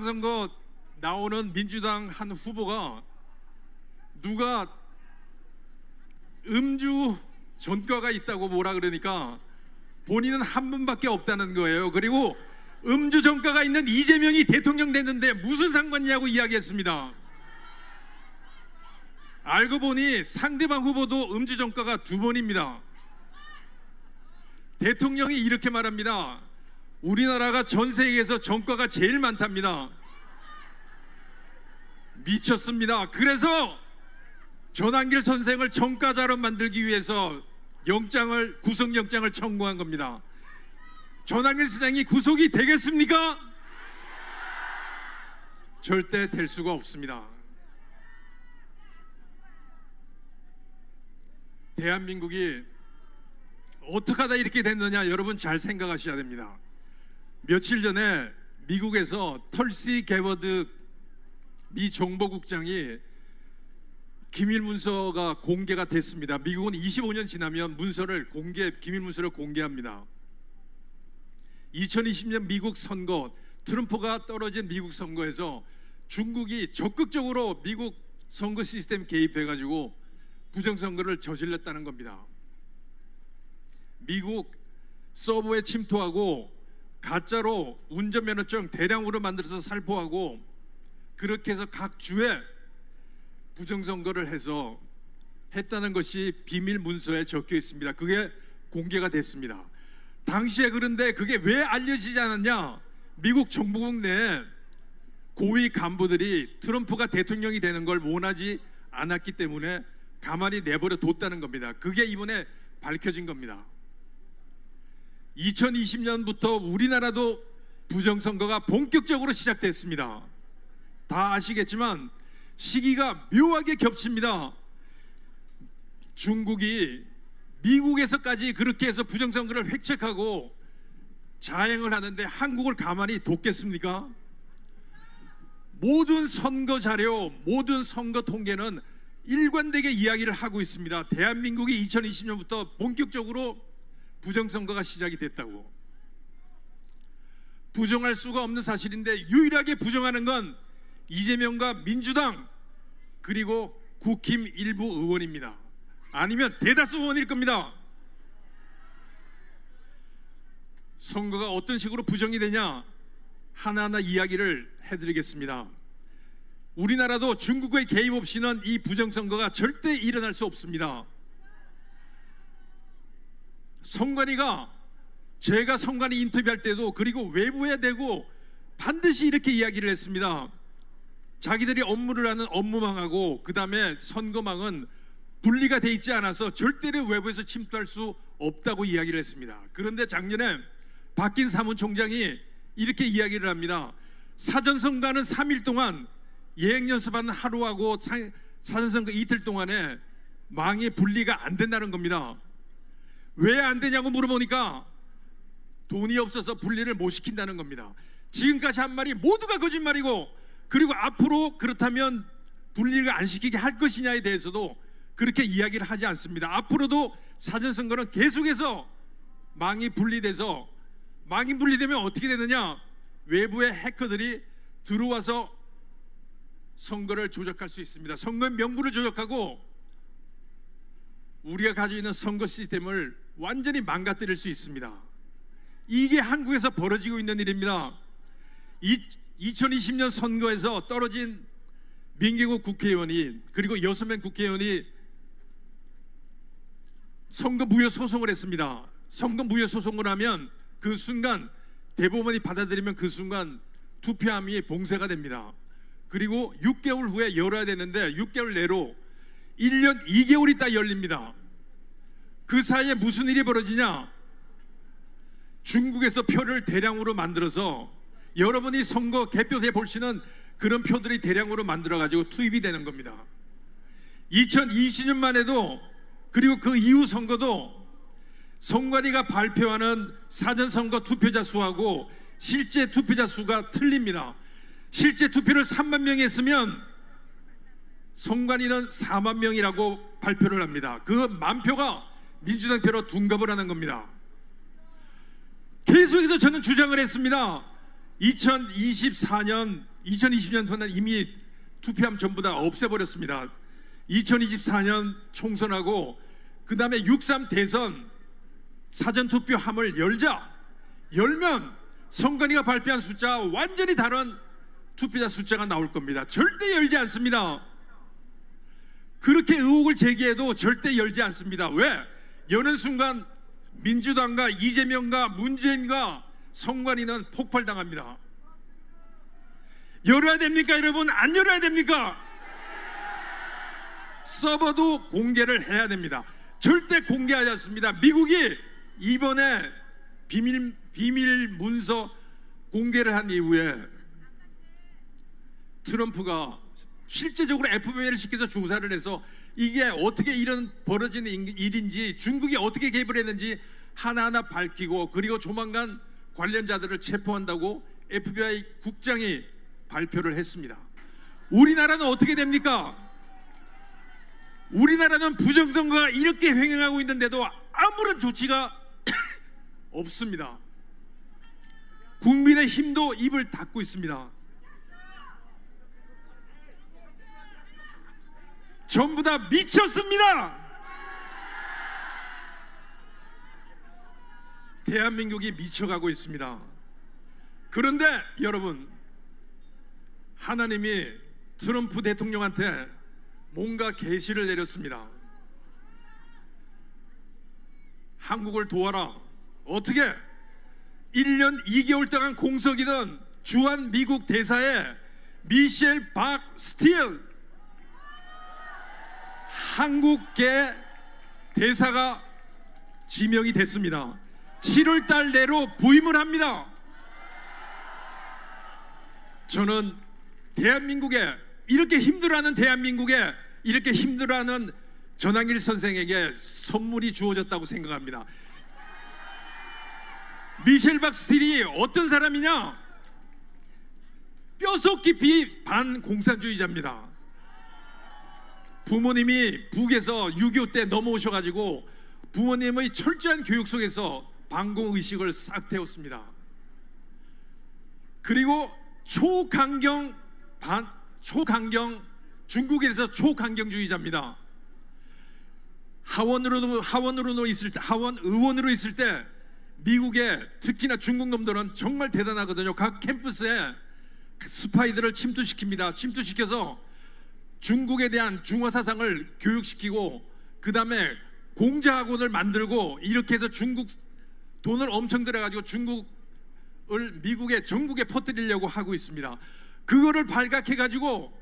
지방선거 나오는 민주당 한 후보가 누가 음주 전과가 있다고 뭐라 그러니까 본인은 한 번밖에 없다는 거예요. 그리고 음주 전과가 있는 이재명이 대통령 됐는데 무슨 상관이냐고 이야기했습니다. 알고 보니 상대방 후보도 음주 전과가 2번입니다. 대통령이 이렇게 말합니다. 우리나라가 전 세계에서 전과가 제일 많답니다. 미쳤습니다. 그래서 전한길 선생을 전과자로 만들기 위해서 구속영장을 청구한 겁니다. 전한길 선생이 구속이 되겠습니까? 절대 될 수가 없습니다. 대한민국이 어떻게 하다 이렇게 됐느냐, 여러분 잘 생각하셔야 됩니다. 며칠 전에 미국에서 털시 게버드 미 정보국장이 기밀문서가 공개가 됐습니다. 미국은 25년 지나면 기밀문서를 공개합니다. 2020년 미국 선거, 트럼프가 떨어진 미국 선거에서 중국이 적극적으로 미국 선거 시스템 개입해가지고 부정선거를 저질렀다는 겁니다. 미국 서버에 침투하고 가짜로 운전면허증 대량으로 만들어서 살포하고 그렇게 해서 각 주에 부정선거를 해서 했다는 것이 비밀 문서에 적혀 있습니다. 그게 공개가 됐습니다. 당시에 그런데 그게 왜 알려지지 않았냐? 미국 정보국 내 고위 간부들이 트럼프가 대통령이 되는 걸 원하지 않았기 때문에 가만히 내버려 뒀다는 겁니다. 그게 이번에 밝혀진 겁니다. 2020년부터 우리나라도 부정선거가 본격적으로 시작됐습니다. 다 아시겠지만 시기가 묘하게 겹칩니다. 중국이 미국에서까지 그렇게 해서 부정선거를 획책하고 자행을 하는데 한국을 가만히 뒀겠습니까? 모든 선거 자료, 모든 선거 통계는 일관되게 이야기를 하고 있습니다. 대한민국이 2020년부터 본격적으로 부정선거가 시작이 됐다고. 부정할 수가 없는 사실인데 유일하게 부정하는 건 이재명과 민주당 그리고 국힘 일부 의원입니다. 아니면 대다수 의원일 겁니다. 선거가 어떤 식으로 부정이 되냐 하나하나 이야기를 해드리겠습니다. 우리나라도 중국의 개입 없이는 이 부정선거가 절대 일어날 수 없습니다. 제가 선관위 인터뷰할 때도 그리고 외부에 대고 반드시 이렇게 이야기를 했습니다. 자기들이 업무를 하는 업무망하고 그 다음에 선거망은 분리가 돼 있지 않아서 절대로 외부에서 침투할 수 없다고 이야기를 했습니다. 그런데 작년에 박긴 사무총장이 이렇게 이야기를 합니다. 사전선거는 3일 동안 예행연습하는 하루하고 사전선거 이틀 동안에 망이 분리가 안 된다는 겁니다. 왜 안 되냐고 물어보니까 돈이 없어서 분리를 못 시킨다는 겁니다. 지금까지 한 말이 모두가 거짓말이고, 그리고 앞으로 그렇다면 분리를 안 시키게 할 것이냐에 대해서도 그렇게 이야기를 하지 않습니다. 앞으로도 사전선거는 계속해서 망이 분리되면 어떻게 되느냐? 외부의 해커들이 들어와서 선거를 조작할 수 있습니다. 선거의 명부를 조작하고 우리가 가지고 있는 선거 시스템을 완전히 망가뜨릴 수 있습니다. 이게 한국에서 벌어지고 있는 일입니다. 2020년 선거에서 떨어진 민경욱 국회의원이 그리고 6명 국회의원이 선거 무효 소송을 했습니다. 선거 무효 소송을 하면 그 순간 대법원이 받아들이면 그 순간 투표함이 봉쇄가 됩니다. 그리고 6개월 후에 열어야 되는데 6개월 내로 1년 2개월 있다 열립니다. 그 사이에 무슨 일이 벌어지냐? 중국에서 표를 대량으로 만들어서 여러분이 선거 개표해 보시는 그런 표들이 대량으로 만들어가지고 투입이 되는 겁니다. 2020년만 해도 그리고 그 이후 선거도 선관위가 발표하는 사전선거 투표자 수하고 실제 투표자 수가 틀립니다. 실제 투표를 3만 명이 했으면 선관위는 4만 명이라고 발표를 합니다. 그 만 표가 민주당 표로 둔갑을 하는 겁니다. 계속해서 저는 주장을 했습니다. 2020년도는 이미 투표함 전부 다 없애버렸습니다. 2024년 총선하고 그 다음에 6.3 대선 사전투표함을 열면 선관위가 발표한 숫자와 완전히 다른 투표자 숫자가 나올 겁니다. 절대 열지 않습니다. 그렇게 의혹을 제기해도 절대 열지 않습니다. 왜? 여는 순간 민주당과 이재명과 문재인과 선관위는 폭발당합니다. 열어야 됩니까 여러분? 안 열어야 됩니까? 서버도 공개를 해야 됩니다. 절대 공개하지 않습니다. 미국이 이번에 비밀 문서 공개를 한 이후에 트럼프가 실제적으로 FBI를 시켜서 조사를 해서 이게 어떻게 이런 벌어지는 일인지, 중국이 어떻게 개입을 했는지 하나하나 밝히고, 그리고 조만간 관련자들을 체포한다고 FBI 국장이 발표를 했습니다. 우리나라는 어떻게 됩니까? 우리나라는 부정선거가 이렇게 횡행하고 있는데도 아무런 조치가 없습니다. 국민의힘도 입을 닫고 있습니다. 전부 다 미쳤습니다. 대한민국이 미쳐가고 있습니다. 그런데 여러분, 하나님이 트럼프 대통령한테 뭔가 계시를 내렸습니다. 한국을 도와라. 어떻게? 1년 2개월 동안 공석이던 주한 미국 대사의 미셸 박 스틸 한국계 대사가 지명이 됐습니다. 7월 달 내로 부임을 합니다. 저는 대한민국에 이렇게 힘들어하는 대한민국에 이렇게 힘들어하는 전한길 선생에게 선물이 주어졌다고 생각합니다. 미셸 박 스틸이 어떤 사람이냐? 뼛속 깊이 반공산주의자입니다. 부모님이 북에서 6.25 때 넘어오셔가지고 부모님의 철저한 교육 속에서 반공의식을 싹 태웠습니다. 그리고 초강경 중국에서 초강경주의자입니다. 하원 의원으로 있을 때 미국에 특히나 중국 놈들은 정말 대단하거든요. 각 캠퍼스에 스파이들을 침투시켜서 중국에 대한 중화 사상을 교육시키고, 그 다음에 공자학원을 만들고, 이렇게 해서 중국 돈을 엄청 들여가지고 중국을 미국의 전국에 퍼뜨리려고 하고 있습니다. 그거를 발각해가지고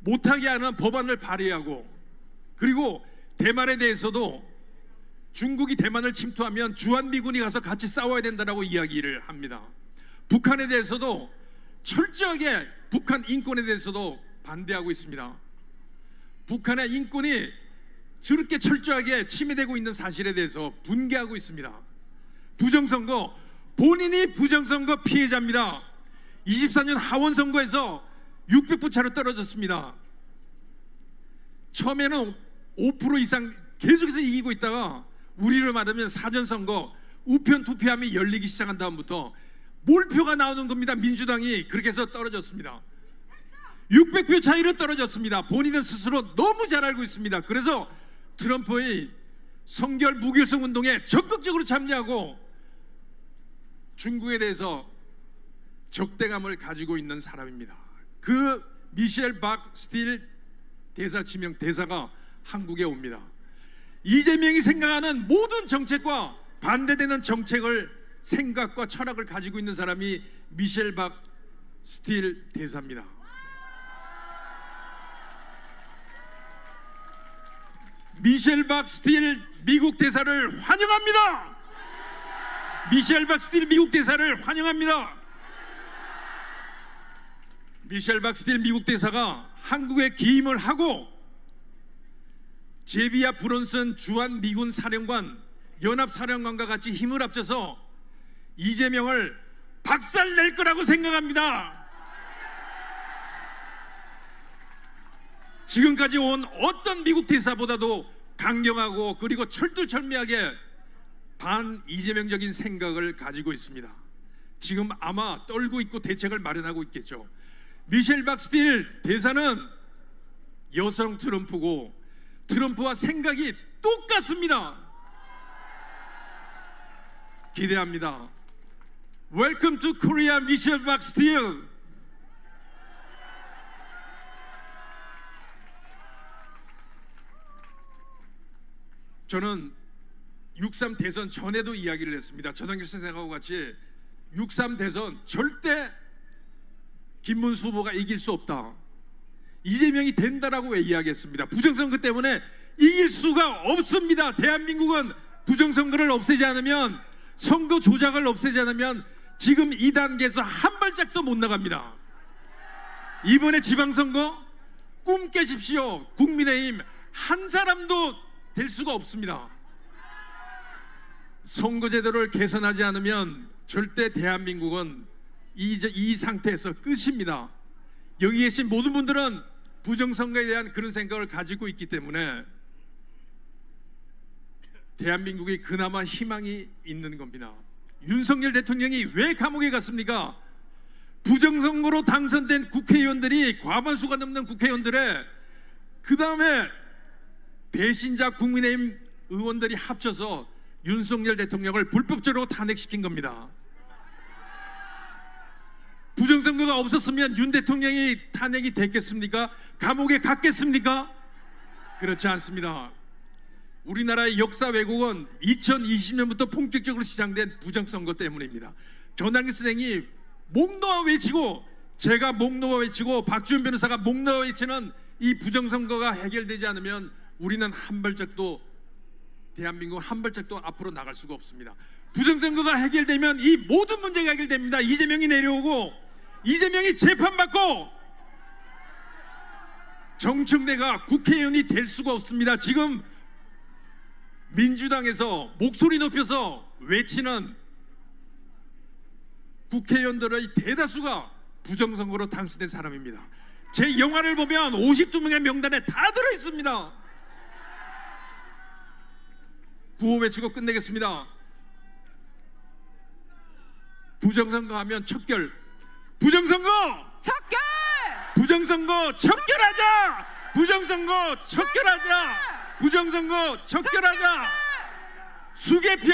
못하게 하는 법안을 발의하고, 그리고 대만에 대해서도 중국이 대만을 침투하면 주한미군이 가서 같이 싸워야 된다라고 이야기를 합니다. 북한에 대해서도 철저하게 북한 인권에 대해서도 반대하고 있습니다. 북한의 인권이 저렇게 철저하게 침해되고 있는 사실에 대해서 분개하고 있습니다. 부정선거, 본인이 부정선거 피해자입니다. 24년 하원선거에서 600표 차로 떨어졌습니다. 처음에는 5% 이상 계속해서 이기고 있다가 우리로 말하면 사전선거 우편 투표함이 열리기 시작한 다음부터 몰표가 나오는 겁니다. 민주당이 그렇게 해서 떨어졌습니다. 600표 차이로 떨어졌습니다. 본인은 스스로 너무 잘 알고 있습니다. 그래서 트럼프의 성결 무결성 운동에 적극적으로 참여하고 중국에 대해서 적대감을 가지고 있는 사람입니다. 그 미셸 박 스틸 대사 지명 대사가 한국에 옵니다. 이재명이 생각하는 모든 정책과 반대되는 생각과 철학을 가지고 있는 사람이 미셸 박 스틸 대사입니다. 미셸 박 스틸 미국 대사를 환영합니다. 미셸 박 스틸 미국 대사를 환영합니다. 미셸 박 스틸 미국 대사가 한국에 기임을 하고 제비야 브론슨 주한 미군 사령관 연합사령관과 같이 힘을 합쳐서 이재명을 박살낼 거라고 생각합니다. 지금까지 온 어떤 미국 대사보다도 강경하고 그리고 철두철미하게 반 이재명적인 생각을 가지고 있습니다. 지금 아마 떨고 있고 대책을 마련하고 있겠죠. 미셸 박스틸 대사는 여성 트럼프고 트럼프와 생각이 똑같습니다. 기대합니다. Welcome to Korea, 미셸 박스틸. 저는 6.3 대선 전에도 이야기를 했습니다. 전환규 선생하고 같이 6.3 대선 절대 김문수 후보가 이길 수 없다. 이재명이 된다라고 왜 이야기했습니다. 부정선거 때문에 이길 수가 없습니다. 대한민국은 부정선거를 없애지 않으면, 선거 조작을 없애지 않으면 지금 2단계에서 한 발짝도 못 나갑니다. 이번에 지방선거 꿈 깨십시오. 국민의힘 한 사람도 될 수가 없습니다. 선거제도를 개선하지 않으면 절대 대한민국은 이 상태에서 끝입니다. 여기 계신 모든 분들은 부정선거에 대한 그런 생각을 가지고 있기 때문에 대한민국이 그나마 희망이 있는 겁니다. 윤석열 대통령이 왜 감옥에 갔습니까? 부정선거로 당선된 국회의원들이, 과반수가 넘는 국회의원들의, 그 다음에 배신자 국민의힘 의원들이 합쳐서 윤석열 대통령을 불법적으로 탄핵시킨 겁니다. 부정선거가 없었으면 윤 대통령이 탄핵이 됐겠습니까? 감옥에 갔겠습니까? 그렇지 않습니다. 우리나라의 역사 왜곡은 2020년부터 본격적으로 시작된 부정선거 때문입니다. 전환기 선생이 목 놓아 외치고, 제가 목 놓아 외치고, 박지원 변호사가 목 놓아 외치는 이 부정선거가 해결되지 않으면 우리는 한 발짝도, 대한민국 한 발짝도 앞으로 나갈 수가 없습니다. 부정선거가 해결되면 이 모든 문제가 해결됩니다. 이재명이 내려오고, 이재명이 재판받고, 정청래가 국회의원이 될 수가 없습니다. 지금 민주당에서 목소리 높여서 외치는 국회의원들의 대다수가 부정선거로 당선된 사람입니다. 제 영화를 보면 52명의 명단에 다 들어있습니다. 구호 외치고 끝내겠습니다. 부정선거 하면 척결. 부정선거 척결! 부정선거 척결하자! 부정선거 척결하자! 부정선거 척결하자! 수개표